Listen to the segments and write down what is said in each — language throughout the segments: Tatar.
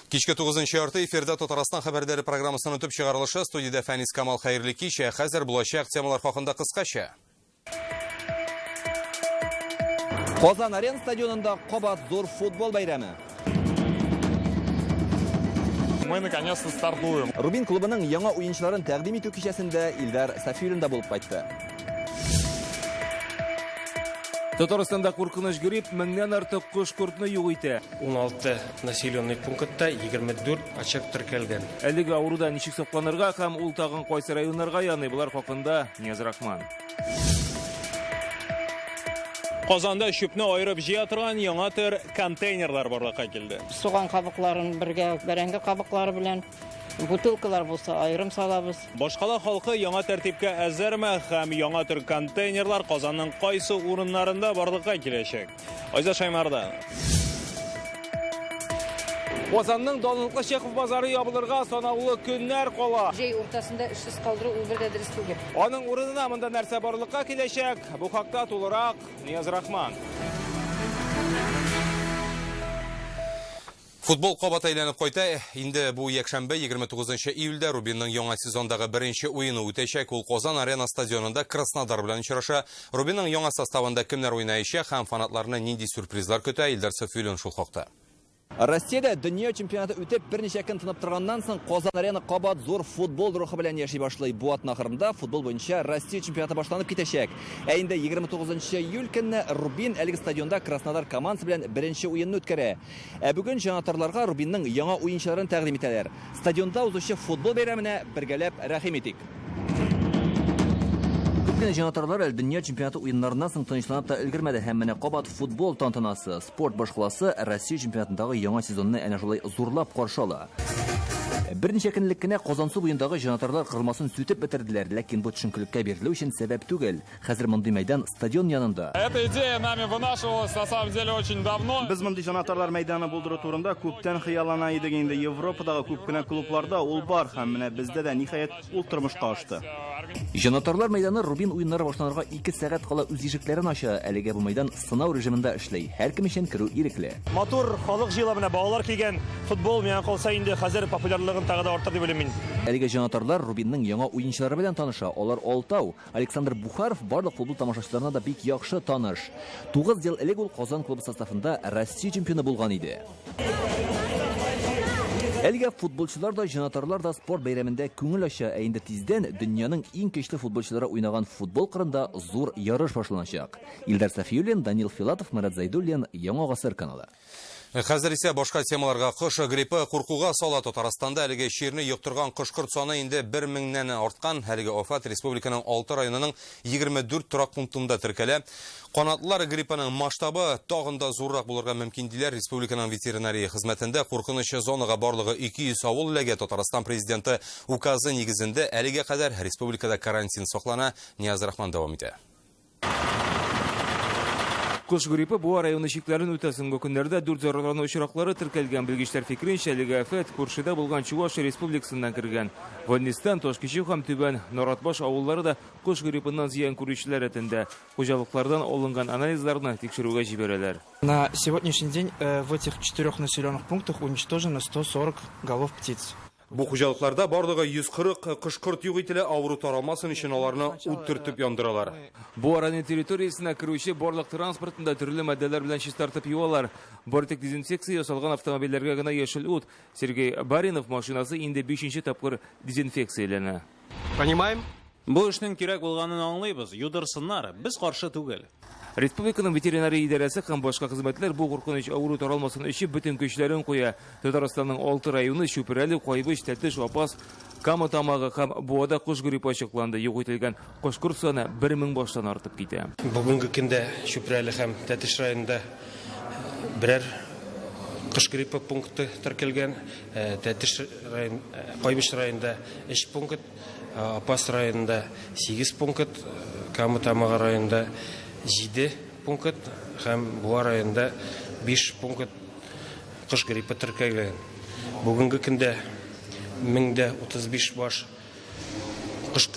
Кичке 9-нчы ярты эфирда Татарстан хәбәрләре программасының төп чыгарылышы студияда Фәнис Камал хәерле кич, хәзер булачак темалар хакында кыскача. Казан Арена стадионында кабат зур футбол бәйрәме. Мы наконец-то стартуем. Рубин клубының яңа уенчыларын тәкъдим итү кичәсендә Илдар Сафиуллин булып кайтты. Татарстанда куркыныч грипп меңнән артык кош-кортны юк итә. 16 населенный пунктта 24 очаг теркәлгән. Әлеге авырудан ничек сакланырга һәм ул тагын кайсы районнарга яный, булар хакында Нияз Рахман. Казанда шөпне айырып җыя торган яңа төр контейнерлар барлыкка килде. Суган кабыкларын бергә бәрәңге кабыклары белән бутылкалар булса айрым салабыз. Башкала халкы яңа тәртипкә әзерме һәм яңа төр контейнерлар Казанның кайсы урыннарында барлыкка киләчәк. Айза Шаймарда. Казанның данлыклы Чехов базары ябылырга санаулы көннәр кала. Җәй уртасында эшсез калдыру ул бер дә дөрес түгел. Аның урынына монда нәрсә барлыкка киләчәк? Бу хакта тулырак Нияз Рахман. Футбол кабат әйләнеп кайта. Инде бу якшәмбе 29 июльдә Рубинның яңа сезондагы беренче уены үтәчәк. Ул Казан Арена стадионында Краснодар белән очраша. Рубинның яңа составында кемнәр уйнаячак һәм фанатларны нинди сюрпризлар көтә? Илдар Сафиуллин шул хакта. Россиядә дөнья чемпионаты үтеп берничә көн тынып торганнан соң Казан Арена кабат зур футбол рухы белән яши башлый. Бу атна ахырында футбол буенча Россия чемпионаты башланып китәчәк. Ә инде 29 июль көнне Рубин әлеге стадионда Краснодар командасы белән беренче уенны үткәрә. Ә бүген җанатарларга Рубинның яңа уенчыларын тәкъдим итәләр. Стадионда узучы футбол бәйрәменә бергәләп рәхим итик. Күпкенә җанатарлар дөнья чемпионаты уеннарыннан соң тынычланып та өлгермәде һәм менә кабат футбол тантанасы. Спорт башкаласы Россия чемпионатындагы яңа сезонны әнә шулай зурлап каршы ала. Берничә көнлек кенә Казансу буендагы җанатарлар кырмасын сүтеп бетерделәр, ләкин бу төшенкелеккә бирелү өчен сәбәп түгел. Хәзер мондый мәйдан стадион янында. Эта идея нами вынашивалась на самом деле очень давно. Без мондый җанатарлар мәйданы булдыру турында күптән хыяллана идек инде. Европадагы күп кенә клубларда ул бар һәм менә бездә дә ниһаять ул тормышка ашты. Җанатарлар мәйданы Рубин уеннары башланырга 2 сәгать кала үз ишекләрен ача. Әлегә бу мәйдан сынау режимында эшләй. Һәркем өчен керү ирекле. Матур халык җыела менә балалар килгән. Футбол миңа калса инде хәзер популярлыгын тагы да артыр дип уйлыйм мин. Әлегә җанатарлар Рубинның яңа уенчылары белән таныша. Алар Алтау, Александр Бухаров барлык футбол тамашачыларына да бик яхшы таныш. 9 ел элек ул Казан клубы составында Россия чемпионы булган иде. Әлегә футболчылар да, җанатарлар да спорт бәйрәмендә күңел ача, ә инде тиздән дөньяның иң көчле футболчылары уйнаган футбол кырында зур ярыш башланачак. Илдар Сафиуллин, Данил Филатов, Марат Зайдуллин, Яңа гасыр каналы. Хәзер исә башка темаларга кош гриппы куркуга сала. Татарстанда әлеге чирне йоктырган кош-корт саны инде 1000-нән арткан. Әлеге афат республиканың 6 районының 24 торак пунктында теркәлә. Канатлылар гриппының масштабы тагын да зуррак булырга мөмкин диләр. Республиканың ветеринария хезмәтендә куркынычлы зонага барлыгы 200 авыл ләгә. Татарстан президенты указы нигезендә әлегә кадәр республикада карантин саклана. Нияз Рахман дәвам итә. Кош гриппы бу районы чикләрен үтәсенге көннәрдә 4 зарарлану очраклары теркәлгән. Белгечләр фикеренчә, әлеге афат күршедә булган Чувашия республикасыннан кергән. Ваннистан, Ташкичи һәм Түбән, Наратбаш авыллары да кош гриппыннан зыян күрүчеләр рәтендә. Хуҗалыклардан алынган анализларны тикшерүгә җибәрәләр. На сегодняшний день в этих 4 населенных пунктах уничтожено 140 голов птиц. Бу хуҗалыкларда барлыгы 140 кош-корт юк ителә, авыру таралмасын өчен аларны үттертеп яндыралар. Бу араны территориясенә керүче барлык транспортында төрле маддәләр белән чистартып юалар. Бортик дезинфекция ясалган автомобильләргә генә яшел ут. Сергей Баринов машинасы инде 5нче тапкыр дезинфекцияләнә. Понимаем? Бу эшнең кирәк булганын аңлыйбыз. Юдырсыннар, без каршы түгел. Республиканың ветеринария идарәсе һәм башка хезмәтләр бу куркыныч авыру таралмасын өчен бөтен көчләрен куя. Татарстанның 6 районы Чүпрәле, Кайбыш, Тәтеш, Апас, Кама тамагы һәм Буада кош гриппы ачыкланды. Юк ителгән кош-корт саны 1000 баштан артып китә. Бүгенге көндә Чүпрәле һәм Тәтеш районында берәр кош гриппы пункты теркәлгән. Тәтеш район, Кайбыш районында 3 пункт, Апас районында 8 пункт, Кама тамагы районында 7 пункт һәм Буа районында 5 пункт кош гриппы теркәлгән. Бүгенге көндә 1035 баш кош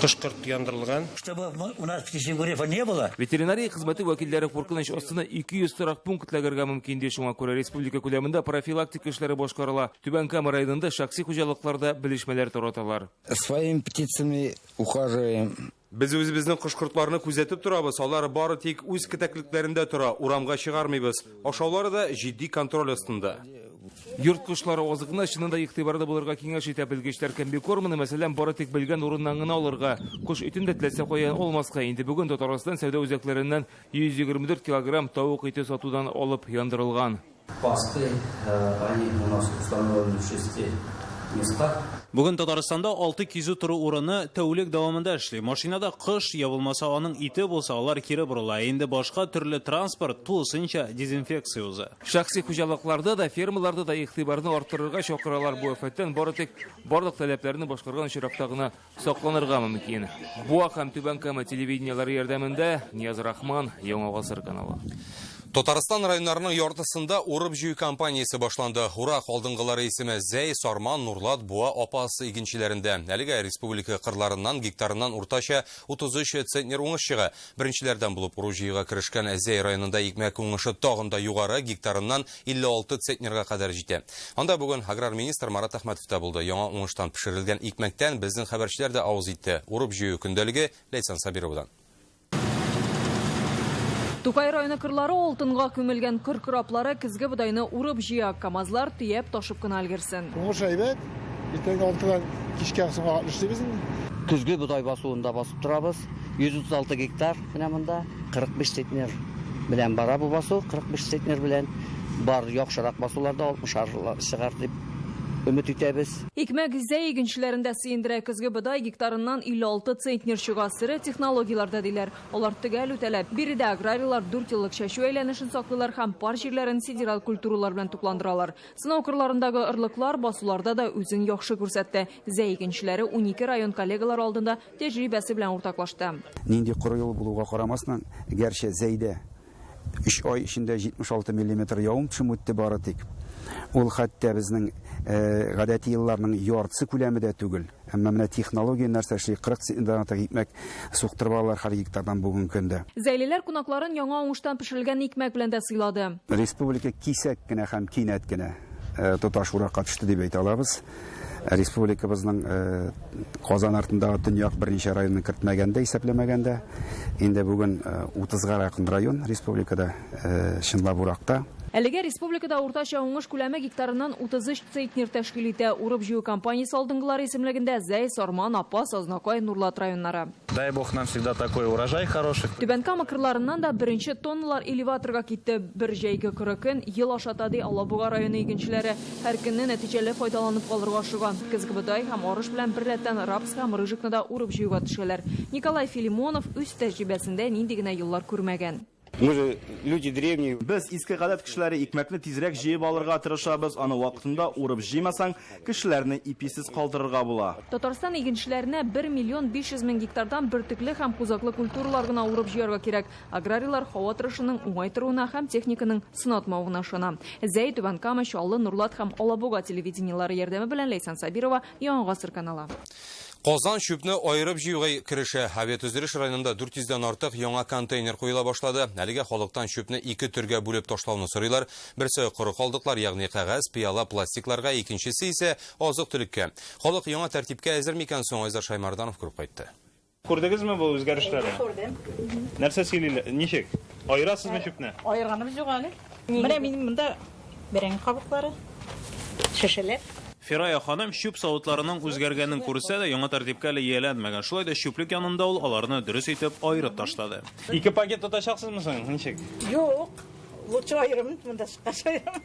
кышкырт яндырылган. Чтобы у нас в Кишиневе не было. Ветеринария хезмәте вәкилләре куркыныч астына 200 торак пункт эләгергә мөмкин ди. Шуңа күрә республика күләмендә профилактика эшләре башкарыла. Түбән Кама районында шәхси хуҗалыкларда белешмәләр тараталар. Своими птицами ухаживаем. Без үзебезнең кошкортларны күзәтеп торабыз. Алар бары тик үз китәклекләрендә тора, урамга чыгармыйбыз. Ашаулары да җитди контроль астында. Йорт кошлары азыгына чынында игътибарда булырга киңәш итә белгечләр. Кембикорманы мәсәлән бары тик белгән урыннан гына алырга. Кош итен дә теләсә куян алмаска. Инде бүген Татарстан сәүдә үзәкләреннән 124 килограмм тавык ите сатудан алып яндырылган. Посты, они у нас установлены в 6 местах. Бүген Татарстанда 6 кизү туры урыны тәүлек дәвамында эшли. Машинада кыш ябылмаса аның ите булса алар кире борыла. Инде башка төрле транспорт тулысынча дезинфекция уза. Шәхси хуҗалыкларда да, фермаларда да игътибарны арттырырга чакыралар. Бу афәттән бары тик барлык таләпләрне башкарган очракта гына сакланырга мөмкин. Бу һәм Түбән Кама телевидениелары ярдәмендә Нияз Рахман, Яңа Гасыр каналы. Татарстан районнарының яртысында урып җыю кампаниясе башланды. Урак алдынгылары исеме Зәй, Сарман, Нурлат, Буа, Апасы игенчеләрендә. Әлегә республика кырларыннан, гектарыннан уртача 33 центнер уңыш чыга. Беренчеләрдән булып уру җыюга керешкән Зәй районында икмәк уңышы тагын да югары, гектарыннан 56 центнерга кадәр җитә. Анда бүген аграр министр Марат Әхмәтов та булды. Яңа уңыштан пешерелгән икмәктән безнең хәбәрчеләр дә авыз итте. Урып җыю көндәлеге Ләйсан Сабировадан. Тукай районы кырлары алтынга күмелгән кыр краплары көзге будайны урып җыя, КАМАЗлар төяп ташып кына өлгерсен. Уңыш әйбәт. Иртәнге 6-дан кичкә соңга эшлибез. Көзге будай басуында басып торабыз. 136 гектар менә монда 45 центнер белән бара бу басу, 45 центнер белән бар яхшырак басуларда 60 чыгар дип өмет итәбез. Икмәк Зәй игенчеләрендә сөендерә көзге будай гектарыннан 56 центнер чыга. Сыры технологияларда диләр. Алар төгәл үтәлә. Биредә аграрийлар 4 еллык чәчү әйләнешен саклыйлар һәм пар җирләрен федераль культуралар белән тукландыралар. Сынау кырларындагы ырлыклар басуларда да үзен яхшы күрсәтте. Зәй игенчеләре 12 район коллегалар алдында тәҗрибәсе белән уртаклашты. Нинди коры ел булуга карамастан, гәрчә Зәйдә 3 ай эчендә 76 мм явым-төшем үтте бары тик. Ул хәтта безнең гадәти елларның яртысы күләмендә түгел. Әмма менә технология нәрсә эшли 40 центнер икмәк суктырып алалар һәр гектардан бүген көндә. Зәйлеләр кунакларын яңа уңыштан пешерелгән икмәк белән дә сыйлады. Республика кисәк кенә һәм кинәт кенә тоташ уракка төште дип әйтә алабыз. Республикабызның Казан артындагы дөньяк берничә районны кертмәгәндә, исәпләмәгәндә, инде бүген 30-га якын район республикада чынлап уракта. Әлегә республикада уртача уңыш күләме гектарыннан 33 центнер тәшкил итә. Урып җыю кампаниясе алдынгылары исемлегендә Зәй, Сарман, Апас, Азнакай, Нурлат районнары. Дай бог нам всегда такой урожай хороший. Түбән Кама кырларыннан да беренче тонналар элеваторга китте. Бер җәйге 40 көн ел ашата ди Алабуга районы игенчеләре. Һәр көнне нәтиҗәле файдаланып калырга ашыган. Көзге будай һәм арыш белән беррәттән рапс һәм рыжыкны да урып җыюга төшәләр. Николай Филимонов үз тәҗрибәсендә нинди генә еллар күрмәгән. Мы люди древние. Без иске гадәт кешеләре икмәкне тизрәк җыеп алырга тырышабыз. Аны вакытында урып җыймасаң, кешеләрне иписез калдырырга була. Татарстан игенчеләренә 1 500 000 гектардан бөртекле һәм кузаклы культуралар гына урып җыярга кирәк. Аграрийлар һава торышының уңай торуына һәм техниканың сынатмавына ышана. Зәй, Түбән Кама, Чаллы, Нурлат һәм Алабуга телевидениелары ярдәме белән Ләйсан Сабирова, Яңа Гасыр каналы. Казан чүпне айырып җыюга керешә. Авиа төзелеш районында 400-дән артык яңа контейнер куела башлады. Әлегә халыктан чүпне 2 төргә бүлеп ташлауны сорыйлар. Берсе коры калдыклар, ягъни кәгазь, пыяла, пластикларга, икенчесе исә азык-төлеккә. Халык яңа тәртипкә әзер микән соң Айзар Шаймарданов күреп кайтты. Күрдегезме бу үзгәрешләрне? Күрдем. Нәрсә сөйлиләр? Ничек? Айырасызмы чүпне? Айырганыбыз юк әле. Менә минем монда бәрәң кабыклары, шешәләр. Фирая ханым чүп савытларының үзгәргәнен күрсә дә, яңа тәртипкә әле ияләнмәгән. Шулай да чүплек янында ул аларны дөрес итеп айырып ташлады. 2 пакет тотачаксызмы соң? Ничек? Юк. Лучше айырым, монда шашайрым.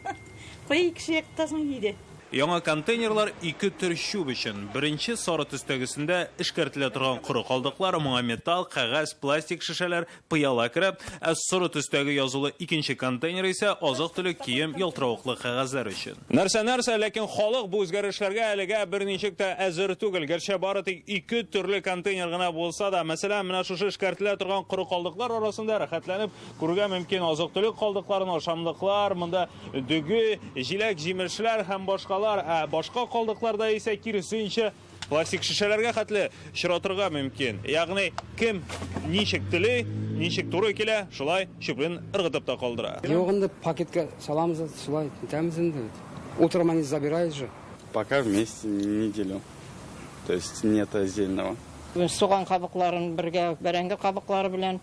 Кой кеше яктасын иде. Яңа контейнерлар 2 төр чүп өчен. Беренче сары төстәгесендә эшкәртелә торган коры калдыклар, моңа металл, кәгазь, пластик шешәләр, пыяла кереп, сары төстәге язулы икенче контейнер исә азык-төлек, кием, ялтыравыклы кәгазьләр өчен. Нәрсә, ләкин халык бу үзгәрешләргә әлегә берничек тә әзер түгел. Гәрчә бары тик 2 төрле контейнер гына булса да, мәсәлән, менә шушы эшкәртелә торган коры калдыклар арасында рәхәтләнеп күргә мөмкин азык-төлек калдыкларын, ашамлыклар, монда дөге, җиләк, җимешләр һәм башка калдыкларда исә киресенчә пластик шешеләргә хәтле очратырга мөмкин. Ягъни кем ничек тели, ничек туры килә, шулай чүпрен ыргытып та калдыра. Югында пакетка саламыз, шулай итәмез инде. Утром они забирают же. Пока вместе неделю. То есть нет отдельного. Суган кабыкларын бергә, бәрәңге кабыклары белән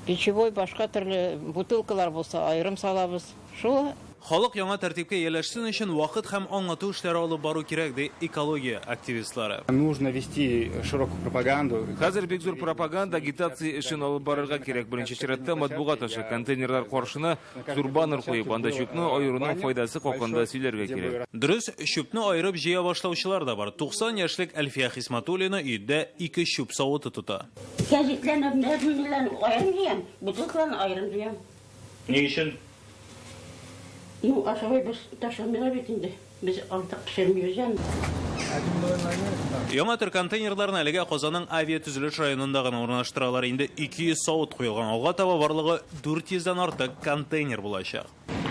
печевой башка төрле бутылкалар булса айрым салабыз. Шул Халык яңа тәртипкә ияләшсен өчен вакыт һәм аңлату эшләре алып бару кирәк ди экология активистлары. Нужно вести широкую пропаганду. Хәзер бик зур пропаганда, агитация эшен алып барырга кирәк. Беренче чиратта матбугат аша контейнерлар каршына зур баннер куеп, анда чүпне аеруның файдасы хакында сөйләргә кирәк. Дөрес, чүпне аерып җыя башлаучылар да бар. 90 яшьлек Әлфия Хисматуллина өйдә 2 чүп савыты тота. Гәҗитләрне аерым җыям, бутылкаларны аерым җыям. Ни өчен? Ну, ашабай без ташламыйлар бит инде. Без артык пешермибез. Яңа төр контейнерларны әлегә Казанның авиатөзелеш районында гына урнаштыралар. Инде 200 савыт куелган. Алга таба барлыгы 400-дән артык контейнер булачак.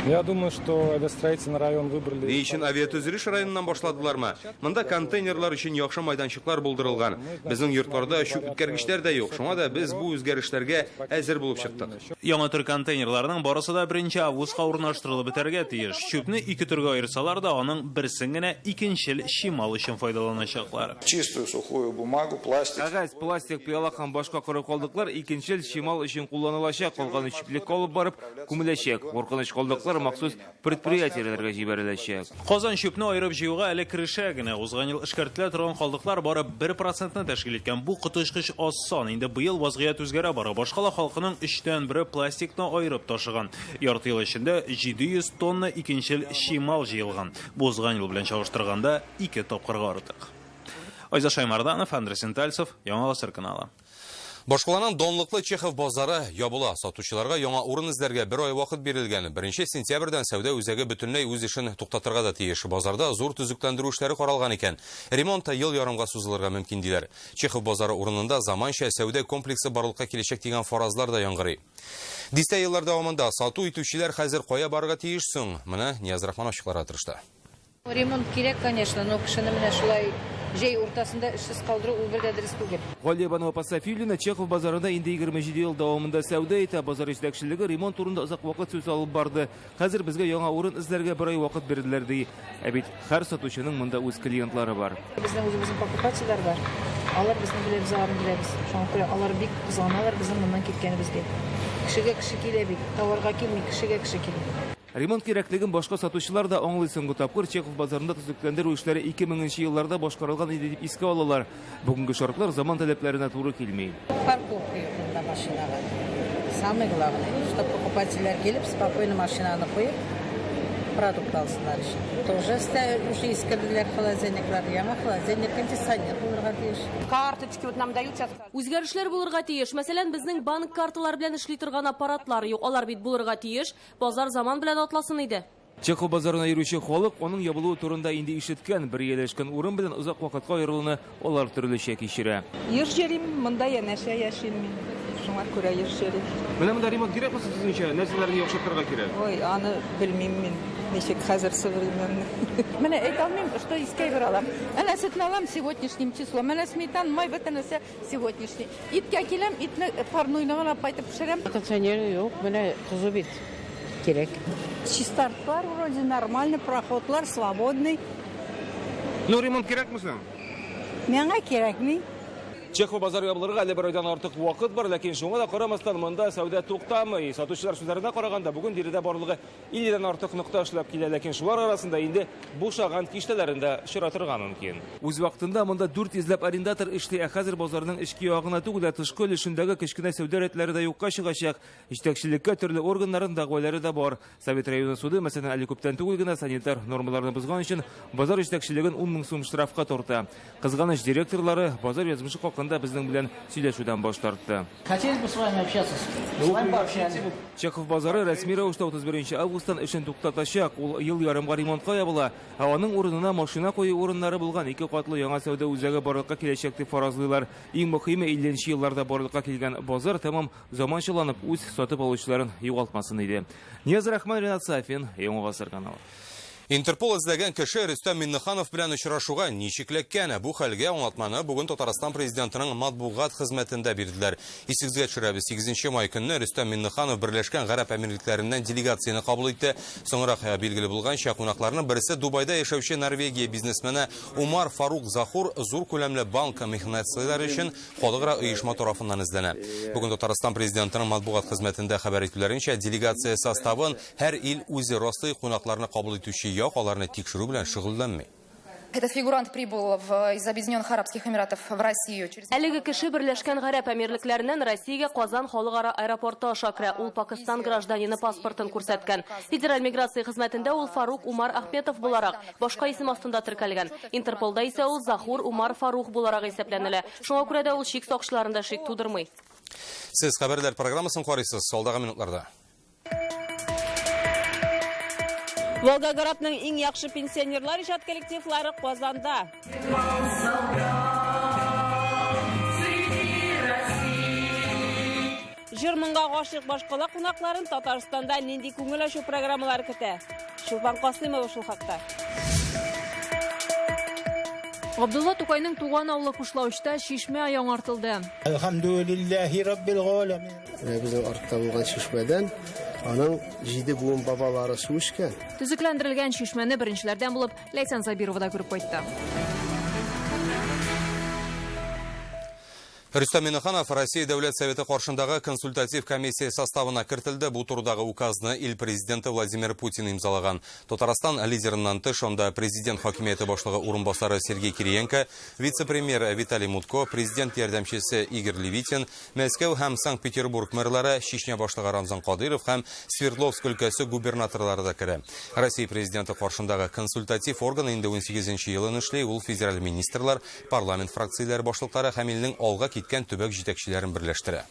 Я думаю, что это строительный район выбрали. Ни өчен авиатөзелеш районыннан башладылармы? Монда контейнерлар өчен яхшы майданчыклар булдырылган. Безнең йортларда шу үткәргечләр дә юк. Шуңа да без бу үзгәрешләргә әзер булып чыктык. Яңа төр контейнерларның барысы да 1 августка урнаштырылып бетәргә тиеш. Чүпне 2 төргә аерсалар да, аның берсен генә икенчел чимал өчен файдаланачаклар. Чистую сухую бумагу, пластик. Кагаз, пластик, пыяла һәм башка коры калдыклар икенчел чимал өчен кулланылачак. Калган чиплек алып барып күмеләчәк. Куркыныч калдыклар махсус предприятиеләргә җибәреләчәк. Казан чүпне аерып җыюга әле керешә генә. Узган ел эшкәртелә торган калдыклар бары 1%-ны тәшкил иткән. Бу коточкыч аз сан. Инде быел вазгыять үзгәрә бара. Башкала халкының 3тән 1 пластикны аерып ташыган. Ярты ел эчендә 700 тонна икенчел чимал җыелган. Бу узган ел белән чагыштырганда 2 тапкырга артык. Айза Шаймарданов, Андрей Сентальцев, Яңа Гасыр каналы. Башкаланың донлыклы Чехов базары ябыла. Сатучыларга яңа урын эзләргә 1 ай вакыт бирелгән. 1 сентябрьдән сәүдә үзәге бөтенләй үз эшен туктатырга да тиеш. Базарда зур төзекләндерү эшләре каралган икән. Ремонт ел ярымга сузылырга мөмкин диләр. Чехов базары урынында заманча сәүдә комплексы барлыкка киләчәк дигән фаразлар да яңгырый. Дистә еллар дәвамында сату итүчеләр хәзер кая барырга тиеш соң? Менә Нияз Рахманов ачыкларга тырышты. Ремонт кирәк, конечно, но кешене менә шулай җәй уртасында эшсез калдыру ул бер дә дөрес түгел. Галиябанова Пасафилина Чехов базарында инде 27 ел дәвамында сәүдә итә. Базар җитәкчелеге ремонт турында озак вакыт сүз алып барды. Хәзер безгә яңа урын эзләргә 1 ай вакыт бирделәр ди. Ә бит һәр сатучының монда үз клиентлары бар. Безнең үзебезнең покупательләр бар. Алар безне беләбез, аларны беләбез. Шуңа күрә алар бик кызганалар безнең моннан киткәнебезгә. Кешегә кеше килә бит, товарга килми, кешегә кеше килә. Ремонт кирәклеген башка сатучылар да аңлый соңгы тапкыр Чехов базарында төзекләндерү эшләре 2000 елларда башкарылган иде дип искә алалар. Бүгенге шартлар заман таләпләренә туры килми. Парковка юк монда машинага. Самое главное, чтобы покупательләр килеп, спокойно машинаны куеп, продукт алсыннар өчен. Тоже уже искәделәр холодильниклар, яңа холодильник, кондиционер булырга тиеш. Карточки вот нам дают. Үзгәрешләр булырга тиеш. Мәсәлән, безнең банк карталары белән эшли торган аппаратлар юк. Алар бит булырга тиеш. Базар заман белән атласын иде. Чехов базарына йөрүче халык аның ябылуы турында инде ишеткән. Бер ялешкән урын белән озак вакытка аерылуны алар төрлечә кичерә. Йөршерим, монда янәшә яшим мин. Шуңа күрә йөршерим. Менә монда ремонт кирәкме сезнеңчә? Нәрсәләрне яхшыртырга кирәк? Ой, аны белмим мин. Ничек хәзер современный. Менә әйтәлмим, что искә бер алам. Әнә сөтне алам сегодняшним числом. Менә сметан, май бөтенесе сегодняшний. Иткә киләм, итне парнойны гына пайтып пешерәм. Кондиционер юк, менә кызу бит кирәк. Чистарт бар, вроде нормальный, проходлар свободный. Ну ремонт кирәкме соң? Миңа кирәкми. Чехов базары ябылырга әле 1 айдан артык вакыт бар, ләкин шуңа да карамастан монда сәүдә туктамый. Сатучылар сүзләренә караганда бүген биредә барлыгы 50-дән артык нокта эшләп килә, ләкин шулар арасында инде бушаган киштәләрендә очратырга мөмкин. Үз вакытында монда 400 арендатор эшли, ә хәзер базарның эчке ягына түгел, тышкы өлешендәге кечкенә сәүдә рәтләре дә юкка чыгачак. Җитәкчелеккә төрле органнарның дәгъвалары да бар. Совет районы суды мәсәлән әле күптән түгел генә санитар нормаларны бозган өчен базар җитәкчелеген 10 000 сум штрафка тарта. Кызганыч директорлары базар язмышы хакында безнең белән сөйләшүдән баш тартты. Хотелось бы с вами общаться. С вами пообщаться. Чехов базары рәсми рәвештә 31 августан эшен туктатачак. Ул ел ярымга ремонтка ябыла. Аның урынына машина кую урыннары булган 2 катлы яңа сәүдә үзәге барлыкка киләчәк дип фаразлыйлар. Иң мөһиме 50нче елларда барлыкка килгән базар тәмам заманчаланып үз сатып алучыларын югалтмасын иде. Нияз Рахман, Ренат Сафин, Яңа Гасыр каналы. Интерпол эзләгән кеше Рөстәм Миннеханов белән очрашуга ничекләккән. Бу хәлгә аңлатманы бүген Татарстан президентының матбугат хезмәтендә бирделәр. Исегезгә төшерәбез. 8 май көнне Рөстәм Миннеханов Берләшкән Гарәп Әмирлекләреннән делегацияны кабул итте. Соңрак билгеле булганча, кунакларның берсе Дубайда яшәүче Норвегия бизнесмены Умар Фарук Захур зур күләмле банк механизацияләре өчен халыкара оешма тарафыннан эзләнә. Бүген Татарстан президентының матбугат хезмәтендә хәбәр итүләренчә, делегация составын һәр ил үзе раслый кунакларны кабул итүче аларны тикшерү белән шөгыльләнми. Этот фигурант прибыл из Объединенных Арабских Эмиратов в Россию. Әлеге кеше Берләшкән Гарәп Әмирлекләреннән Россиягә Казан халыкара аэропорты аша керә. Ул Пакистан гражданины паспортын күрсәткән. Федераль миграция хезмәтендә ул Фарук Умар Ахметов буларак, башка исем астында теркәлгән. Интерполда исә ул Захур Умар Фарук буларак исәпләнелә. Шуңа күрә дә ул шик сакчыларында шик тудырмый. Сез хәбәрләр программасын карыйсыз. Алдагы минутларда. Волгоградның иң яхшы пенсионерлар иҗат коллективлары Казанда. Җырмыңга гашык башкала кунакларын Татарстанда нинди күңел ачу программалар көтә? Шулпан Касыймова шул хакта. Абдулла Тукайның туган авылы Кушлаучта шишмә яңартылды. Әлхәмдүлилләһи раббил галәмин. Безнең артта булган шишмәдән аның 7 буын бабалары су эчкән. Төзекләндерелгән шишмәне беренчеләрдән булып Ләйсән Забирова да күреп кайтты. Рөстәм Миннеханов Россия Дәүләт Советы каршындагы консультатив комиссия составына кертелде. Бу турдагы указны ил президенты Владимир Путин имзалаган. Татарстан лидерыннан тыш анда президент хакимияте башлыгы урынбасары Сергей Кириенко, вице-премьер Виталий Мутко, президент ярдәмчесе Игорь Левитин, Мәскәү һәм Санкт-Петербург мэрлары, Чечня башлыгы Рамзан Кадыров һәм Свердловск өлкәсе губернаторлары да керә. Россия президенты каршындагы консультатив орган инде 18 елын эшли. Ул федераль министрлар, парламент фракцияләре башлыклары һәм илнең алга киткән төбәк җитәкчеләрен берләштерә.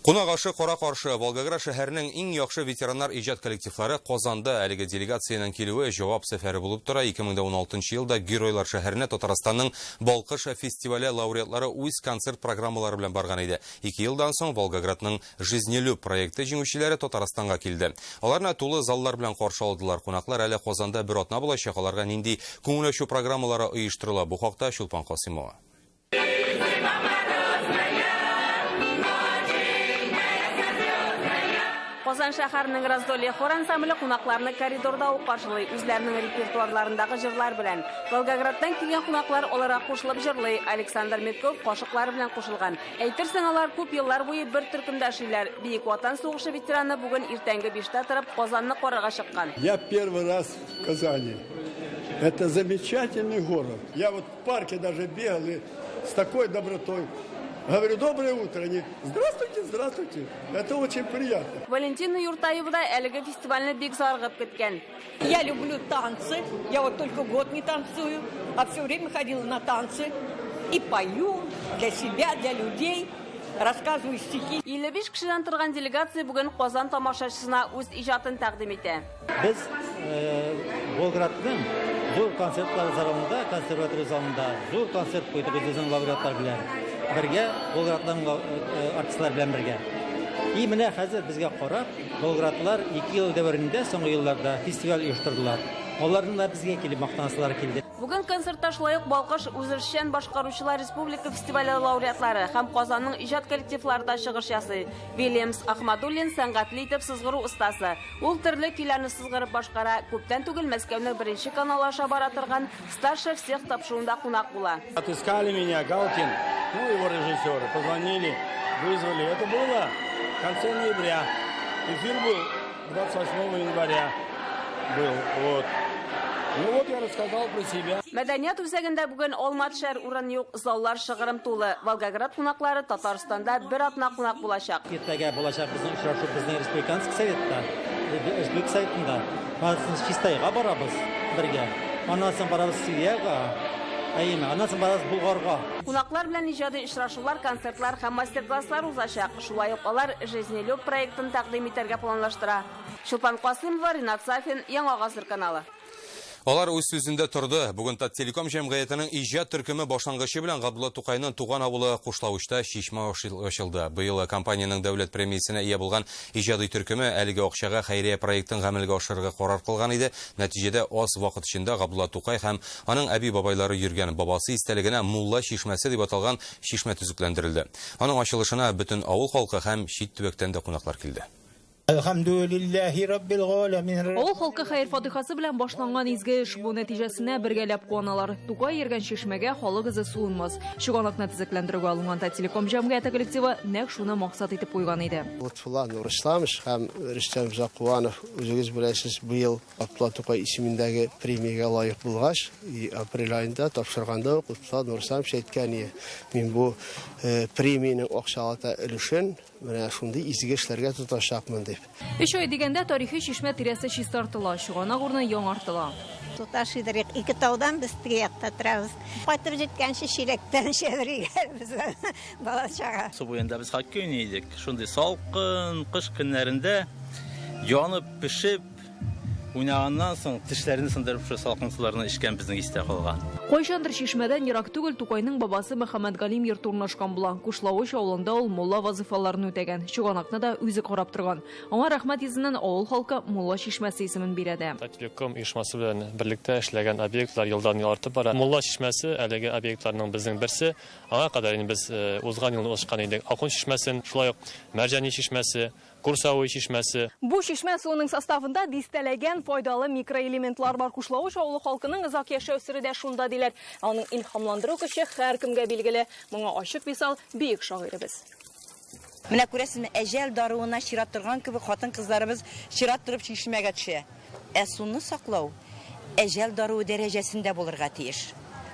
Кунагашы кара каршы Волгоград шәһәренең иң яхшы ветераннар иҗат коллективлары Казанда әлеге делегациянең килүе җавап сәфәре булып тора. 2016 елда Геройлар шәһәренә Татарстанның Балкыш фестивале лауреатлары үз концерт программалары белән барган иде. 2 елдан соң Волгоградның Жизнелюб проекты җиңүчеләре Татарстанга килде. Аларны тулы заллар белән каршы алдылар. Кунаклар әле Казанда бер атна булачак. Аларга нинди күңел ачу программалары оештырыла? Бу хакта Шулпан Касыймова. Казан шәһәренең Раздолье хор ансамбле кунакларны коридорда ук каршылый, үзләренең репертуарларындагы җырлар белән. Волгоградтан килгән кунаклар аларга кушылып җырлый. Александр Метков кашыклары белән кушылган. Әйтерсең, алар күп еллар буе бер төркемдә эшлиләр. Бөек Ватан сугышы ветераны бүген иртәнге 5-тә торып Казанны карарга чыккан. Я первый раз в Казани. Это замечательный город. Я вот в парке даже бегал и с такой добротой. Говорю, доброе утро. Они, здравствуйте, здравствуйте. Это очень приятно. Валентина Юртаева да әлеге фестивальне бик зарыгып кеткән. Я люблю танцы. Я вот только год не танцую, а все время ходила на танцы. И пою для себя, для людей. Рассказываю стихи. 55 кешедән торган делегация бүген Казан тамашачысына үз иҗатын тәкъдим итә. Без Волгоградның зур концертлар залында, консерватория залында зур концерт куйдык безнең лауреатлар белән. Бергә Волгоградның артистлар белән бергә. И менә хәзер безгә карап, Волгоградлар 2 ел дәврендә соңгы елларда фестиваль оештырдылар. Аларның да безгә килеп мактанышлары килде. Бүген концертта шулай ук Балкыш үзешчән башкаручылар республика фестивале лауреатлары һәм Казанның иҗат коллективларында чыгыш ясый. Вильямс Ахмадуллин сәнгатьле итеп сызгыру ustaсы. Ул төрле көйләрне сызгырып башкара. Күптән түгел Мәскәүнең беренче каналы аша бара торган старший всех тапшыруында кунак була. Отыскали меня Галкин, ну его режиссеры, позвонили, вызвали. Это было в конце ноября. Эфир был 28 января. Был, вот. Ну вот я рассказал про себя. Мәдәният үзәгендә бүген алмат шәһәр урын юк, заллар шыгрым тулы. Волгоград кунаклары Татарстанда бер атна кунак булачак. Иртәгә булачак безнең очрашу безнең республиканский советта, республика советында. Biz Фистайга барабыз бергә. Аннан соң барабыз Сириягә, аннан соң барабыз Булгарга. Кунаклар белән иҗади очрашулар, концертлар һәм мастер-класслар узачак. Шулай ук алар Жизнелюб проектын тәкъдим итәргә планлаштыра. Шулпан Касыймова, Ринат Сафин, Яңа Гасыр каналы. Алар үз сүзендә торды. Бүген Таттелеком җәмгыятенең иҗат төркеме башлангычы белән Габдулла Тукайның туган авылы Кушлавычта чишмә ачылды. Быел компаниянең дәүләт премиясенә ия булган иҗади төркеме әлеге акчага хәйрия проектын гамәлгә ашырырга карар кылган иде. Нәтиҗәдә аз вакыт эчендә Габдулла Тукай һәм аның әби-бабайлары йөргән бабасы истәлегенә Мулла чишмәсе дип аталган чишмә төзекләндерелде. Аның ачылышына бөтен авыл халкы һәм чит төбәктән дә кунаклар килде. Авыл халкы хәйр фатихасы белән башланган изге эш бу нәтиҗәсенә бергәләп куаналар. Тукай йөргән чишмәгә халык эзе суынмас. Чыганакны төзекләндерүгә алынган Таттелеком җәмгыяте коллективы нәкъ шуны максат итеп куйган иде. Лутфулла Нурисламович һәм Рөстәм Закуанов үзегез беләсез, быел Габдулла Тукай исемендәге премиягә лаек булгач, апрель айында тапшырганда Лутфулла Нурисламович әйткән, мин бу премияның акчалата өлешен менә шундый изге эшләргә тотачакмын дип. 3 ай дигәндә тарихи чишмә тирәсе чистартыла, чыганак урыны яңартыла. Туташ идерик, ике таудан без тирәктә торабыз. Кайтып җиткәнче чиләктән шәбригәбез бала чага. Су буенда без хаккы идек. Шундый салкын кыш көннәрендә янып пешеп уйнаганнан соң тешләрне сындырып шу салкын суларны эчкән безнең истә калган. Кайчандыр чишмәдән ерак түгел Тукайның бабасы Мөхәммәд Галим йорты урнашкан була. Кушлавыч авылында ул мулла вазифаларын үтәгән. Чыганакны да үзе карап торган. Аңа рәхмәт йөзеннән авыл халкы Мулла чишмәсе исемен бирә. Таттелеком оешмасы белән берлектә эшләгән объектлар елдан ел артып бара. Мулла чишмәсе әлеге объектларның безнең берсе. Аңа кадәр без узган елны узышкан идек. Акын чишмәсен, шулай ук Мәрҗани чишмәсе, Курсавый чишмәсе. Бу чишмә суының составында дистәләгән файдалы микроэлементлар бар. Кушлавыч авылы халкының озак яшәү сире дә шунда диләр. Аның илһамландыру көче һәркемгә билгеле. Моңа ачык мисал бөек шагыйребез. Менә күрәсезме, әҗәл даруына чират торган кебек хатын-кызларыбыз чират торып чишмәгә төшә. Суны саклау әҗәл даруы дәрәҗәсендә булырга тиеш.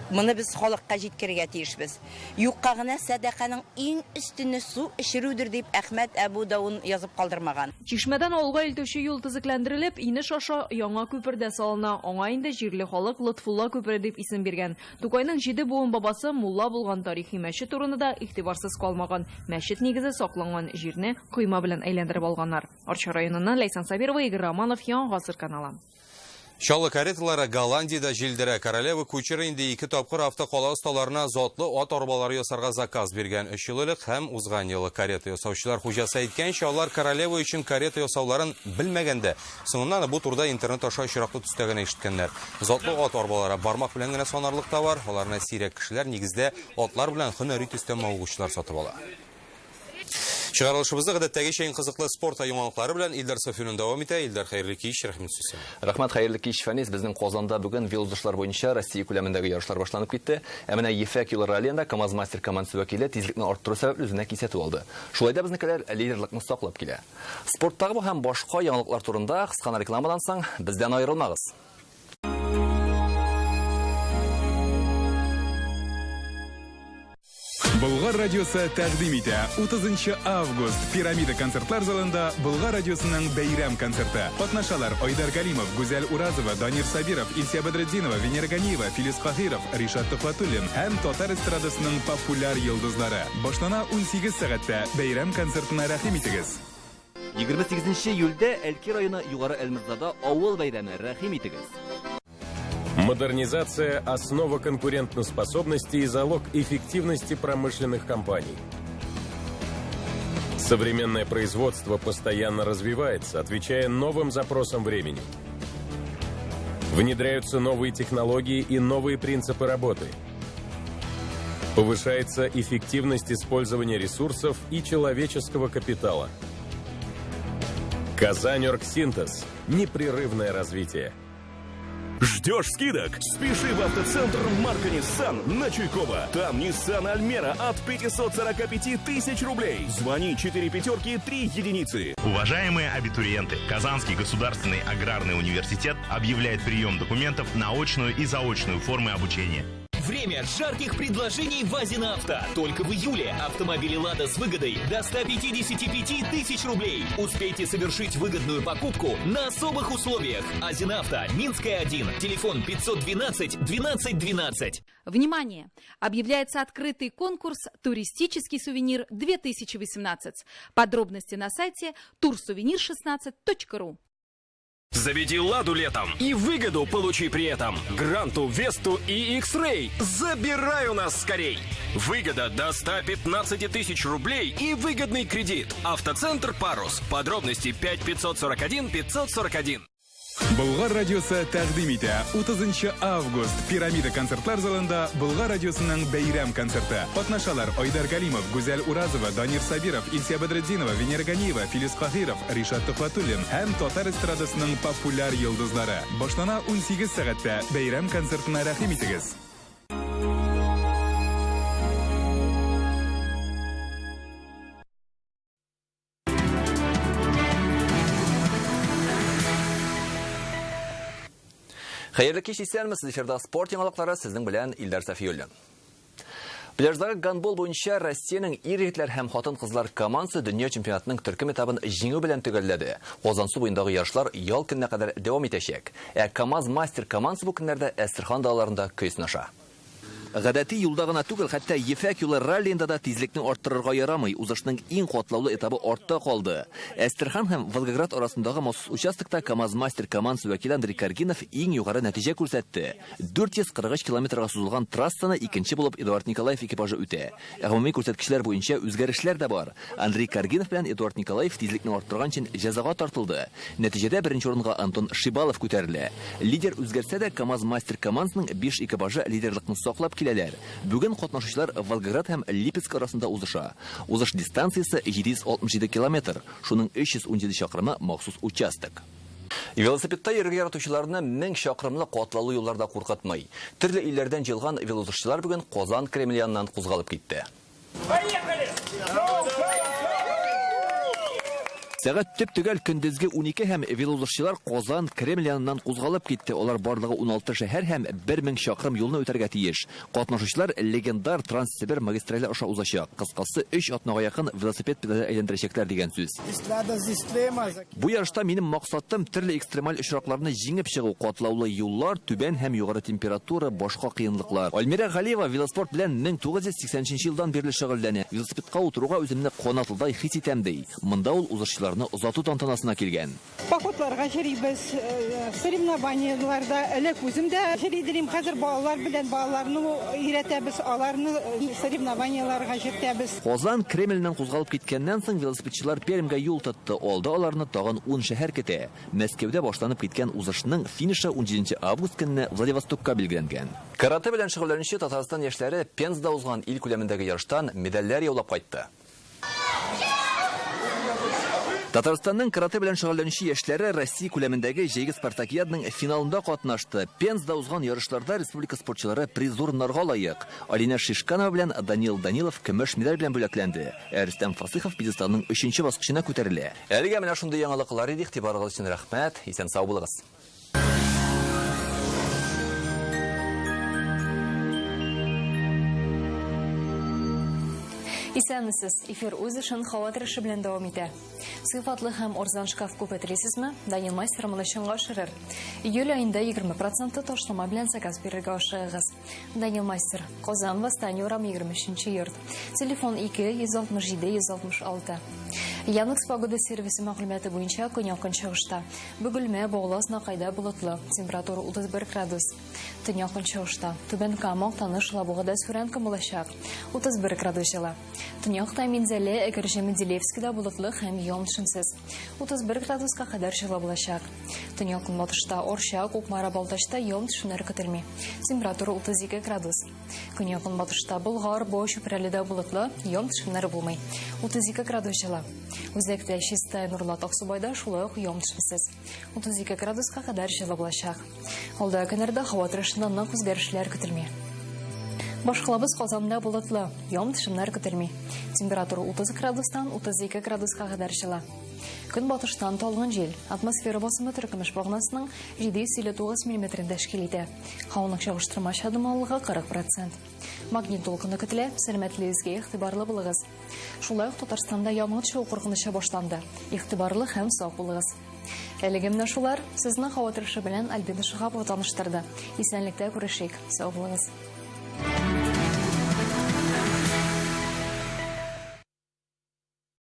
Моны без халыкка җиткерергә тиешбез. Юкка гына садаканың иң өстенне су эшерүдер дип Әхмәт Әбу Даун язып калдырмаган. Чишмәдән авылга илтүче юл төзекләндерелеп, инеш аша яңа күпер дә салына. Аңа инде җирле халык Лотфулла күпере дип исем биргән. Тукайның 7 буын бабасы Мулла булган тарихи мәчет урыны да игътибарсыз калмаган. Мәчет нигезе сакланган җирне койма белән әйләндереп алганнар. Арча районыннан Ләйсан Сабирова, Игорь Романов, Яңа Гасыр каналы. Чалы кареталары Голландияда җилдерә. Королева күчере инде 2 тапкыр автокала осталарына затлы ат арбалары ясарга заказ биргән. 3 ел элек һәм узган елы карета ясаучылар хуҗасы әйткәнчә, алар королева өчен карета ясауларын белмәгәндә. Соңыннан бу турда интернет аша очраклы төстәгән ишеткәннәр. Затлы ат арбалары бармак белән генә санарлык товар. Аларны сирәк кешеләр нигездә атлар белән һөнәри төстә мавыгучылар сатып ала. Чыгарылышыбызда гадәттәгечә иң кызыклы спорт яңалыклары белән Илдар Софиюн дәвам итә. Илдар, хәерле кич, рәхмәт сезгә. Рәхмәт, хәерле кич, Фәнис. Безнең Казанда бүген велосипедлар буенча Россия күләмендәге ярышлар башланып китте. Ә менә Ефәк юлы раллиендә КамАЗ мастер командасы вәкиле тизлекне арттыру сәбәпле үзенә кисәтү алды. Шулай да безнекеләр лидерлыкны саклап килә. Спорттагы бу һәм башка яңалыклар турында кыскана рекламадан соң бездән аерылмагыз. Болгар радиосы тәкъдим итә 30 август Пирамида концертлар залында Болгар радиосының бәйрәм концерты. Катнашалар Айдар Галимов, Гүзәл Уразова, Данир Сабиров, Илсия Бәдретдинова, Венера Ганиева, Филис Каһиров, Ришат Туфатуллин һәм татар эстрадасының популяр йолдызлары. Башлана 18 сәгатьтә бәйрәм концертына рәхим итегез. 28 июльдә Әлки районы Югары Әлмирзада авыл бәйрәме рәхим итегез. Модернизация – основа конкурентоспособности и залог эффективности промышленных компаний. Современное производство постоянно развивается, отвечая новым запросам времени. Внедряются новые технологии и новые принципы работы. Повышается эффективность использования ресурсов и человеческого капитала. Казань-Оргсинтез – непрерывное развитие. Ждешь скидок? Спеши в автоцентр марка Nissan на Чуйкова. Там Nissan Альмера от 545 тысяч рублей. Звони 4 пятерки 3 единицы. Уважаемые абитуриенты, Казанский государственный аграрный университет объявляет прием документов на очную и заочную формы обучения. Время жарких предложений в Азинавто. Только в июле автомобили «Лада» с выгодой до 155 тысяч рублей. Успейте совершить выгодную покупку на особых условиях. Азинавто, Минская 1, телефон 512 12 12. Внимание! Объявляется открытый конкурс «Туристический сувенир-2018». Подробности на сайте tursouvenir16.ru. Заведи «Ладу» летом и выгоду получи при этом. Гранту, Весту и X-Ray. Забирай у нас скорей. Выгода до 115 тысяч рублей и выгодный кредит. Автоцентр «Парус». Подробности 5 541 541. Болгар радиосы тәкъдим итә. 30 август Пирамида концертлар залында Болгар радиосының бәйрәм концерты. Катнашалар Айдар Галимов, Гүзәл Уразова, Данир Сабиров, Илсия Бадретдинова, Венера Ганиева, Филис Кахиров, Ришат Тухватуллин һәм татар эстрадасының популяр йолдызлары. Башлана 18 сәгатьтә бәйрәм концертына рәхим итегез. Хәерле кич исәнмесез, эфирда спорт яңалыклары сезнең белән Илдар Сафиуллин. Пляждагы гандбол буенча Россиянең ир-егетләр һәм хатын-кызлар командасы дөнья чемпионатының төркем этабын җиңү белән төгәлләде. Казансу буендагы ярышлар ял көненә кадәр дәвам итәчәк. КамАЗ Мастер командасы бу көннәрдә Әстерхан далаларында көй сынаша. Гадәти юлда гына түгел, хәтта Ефәк юлы раллиендә да тизлекне арттырырга ярамый. Узышның иң катлаулы этабы артта калды. Әстерхан һәм Волгоград арасындагы махсус участокта КамАЗ Мастер командасы вәкиле Андрей Каргинов иң югары нәтиҗә күрсәтте. 443 километрга сузылган трассаны икенче булып Эдуард Николаев экипажы үтә. Гомуми күрсәткечләр буенча үзгәрешләр дә бар. Андрей Каргинов белән Эдуард Николаев тизлекне арттырган өчен җәзага тартылды. Нәтиҗәдә беренче урынга Антон Шибалов күтәрелә. Лидер үзгәрсә дә КамАЗ Мастер командасының 5 экипажы лидерлыкны саклап киләләр. Бүген катнашучылар Волгоград һәм Липецк арасында узыша. Узыш дистанциясе 767 километр. Шуның 317 чакрымы махсус участок. Велосипедта йөрергә яратучыларны 1000 чакрымлы катлаулы юлларда куркытмый. Төрле илләрдән җыелган велосипедчылар бүген Казан Кремль яныннан кузгалып китте. Сәгать төп-төгәл көндезге 12 һәм велосипедчылар Казан Кремль яныннан кузгалып китте. Алар барлыгы 16 шәһәр һәм 1000 чакрым юлны үтәргә тиеш. Катнашучылар легендар Транссибир магистрале аша узачак. Кыскасы 3 атнага якын велосипед педали әйләндерәчәкләр дигән сүз. Бу ярышта минем максатым төрле экстремаль очракларны җиңеп чыгу, катлаулы юллар, түбән һәм югары температура, башка кыенлыклар. Альмира Галиева велоспорт белән 1980 елдан бирле шөгыльләнә. Велосипедка утыруга үземне канатлыдай хис итәм ди. Монда ул узышларны озату тантанасына килгән. Походларга йөрибез, соревнованияларда элек үзем дә йөридем. Хәзер балалар белән балаларны өйрәтәбез, аларны соревнованияларга җөртәбез. Казан Кремленнән кузгалып киткәннән соң велосипедчылар Пермгә юл тотты. Алда аларны тагын 10 шәһәр көтә. Мәскәүдә башланып киткән узышның финишы 17 август көнне Владивостокка билгеләнгән. Карате белән шөгыльләнүче Татарстан яшьләре Пензада узган ил күләмендәге ярыштан медальләр яулап кайтты. Татарстанның карате белән шөгыльләнүче яшьләре Россия күләмендәге җәйге спартакиаданың финалында катнашты. Пензада узган ярышларда республика спортчылары призорнарга лаек. Алина Шишканова белән Данил Данилов көмеш медаль белән бүләкләнде. Рөстәм Фасыхов пьедесталның 3нче баскычына күтәрелә. Әлегә менә шундый яңалыклар иде, игътибарыгыз өчен рәхмәт. Исән сау булыгыз. Исәнмесез, эфир үз эшен хаватырышы белән дәвам итә. Сыйфатлы һәм арзан шкаф күп әтелисезме? Данил Мастер моны чынга ашырыр. Июль айында 20% ташлама белән заказ бирергә ашыгыгыз. Данил Мастер, Казан Восстание урам 23-нче йорт. Телефон 2-167-166. Яндекс погода сервисы мәгълүматы буенча көн якын чыгышта. Бөгелмә Богласна кайда болытлы, температура 31 градус. Төн якын чыгышта. Түбән Кама, Таныш, Лабугада сүрәнке булачак. 31 градус җылы. Төньякта Минзәле, Әгәрҗе, Менделеевскида болытлы һәм яңшынсыз. 31 градуска кадәр җылы булачак. Төньяк-көнбатышта Орча, Кукмара, Балтачта яңшыннар көтелми. Температура 32 градус. Көньяк-көнбатышта Болгар, Бош, Прәледә болытлы, яңшыннар булмый. 32 градус җылы. Үзәктә Чистая, Нурлат, Аксубайда шулай ук яңшынсыз. 32 градуска кадәр җылы булачак. Алда көннәрдә һава торышында нык үзгәрешләр көтелми. Башкалабыз Казанда болытлы, яңшыннар көтелми. Температура 30 градустан 32 градуска кадәр җылы. Көнбатыштан талган җил, атмосфера басымы төркемеш багнасының 7,9 мм тәшкил итә. Һаваның чагыштырма чагымлылыгы 40%. Магнит толкыны көтелә, сәламәтлегезгә игътибарлы булыгыз. Шулай ук Татарстанда яңгыр чыгу куркынычы башланды. Игътибарлы һәм сак булыгыз. Әлеге менә шулар сезнең һава торышы белән Альбина Шихапова таныштырды. Исәнлектә күрешик. Сау булыгыз.